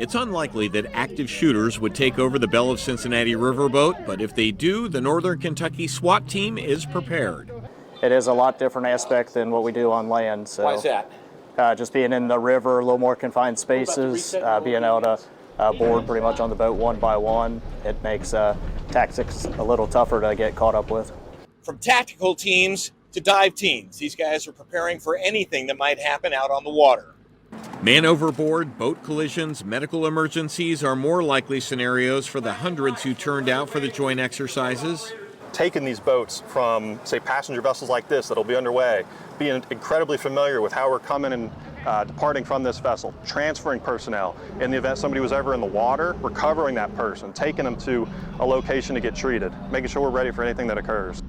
It's unlikely that active shooters would take over the Belle of Cincinnati riverboat, but if they do, the Northern Kentucky SWAT team is prepared. It is a lot different aspect than what we do on land. So, why is that? Just being in the river, a little more confined spaces, being able to board pretty much on the boat one by one, it makes tactics a little tougher to get caught up with. From tactical teams to dive teams, these guys are preparing for anything that might happen out on the water. Man overboard, boat collisions, medical emergencies are more likely scenarios for the hundreds who turned out for the joint exercises. Taking these boats from, say, passenger vessels like this that'll be underway, being incredibly familiar with how we're coming and departing from this vessel, transferring personnel. In the event somebody was ever in the water, recovering that person, taking them to a location to get treated, making sure we're ready for anything that occurs.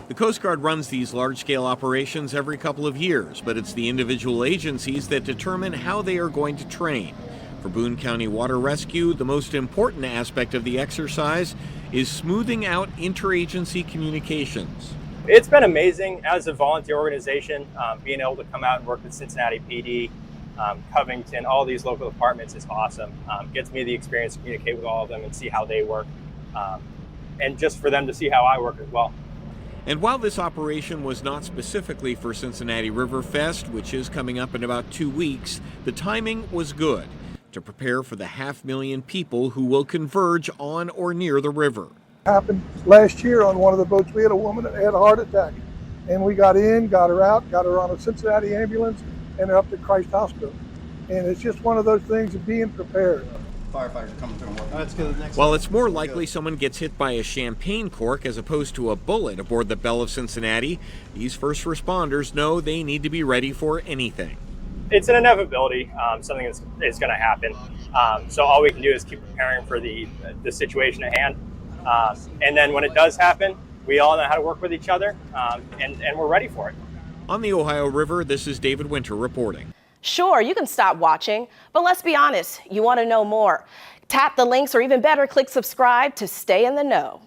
The Coast Guard runs these large-scale operations every couple of years, but it's the individual agencies that determine how they are going to train. For Boone County Water Rescue, the most important aspect of the exercise is smoothing out interagency communications. It's been amazing as a volunteer organization, being able to come out and work with Cincinnati PD, Covington, all these local departments is awesome. Gets me the experience to communicate with all of them and see how they work, and just for them to see how I work as well. And while this operation was not specifically for Cincinnati River Fest, which is coming up in about 2 weeks, the timing was good to prepare for the 500,000 people who will converge on or near the river. Happened last year on one of the boats. We had a woman that had a heart attack, and we got in, got her out, got her on a Cincinnati ambulance, and up to Christ Hospital. And it's just one of those things of being prepared. Firefighters coming through. Let's go to the next While it's more likely someone gets hit by a champagne cork as opposed to a bullet aboard the Belle of Cincinnati, these first responders know they need to be ready for anything. It's an inevitability, something that's going to happen. So all we can do is keep preparing for the situation at hand. And then when it does happen, we all know how to work with each other, and we're ready for it. On the Ohio River, this is David Winter reporting. Sure, you can stop watching, but let's be honest, you want to know more. Tap the links or even better, click subscribe to stay in the know.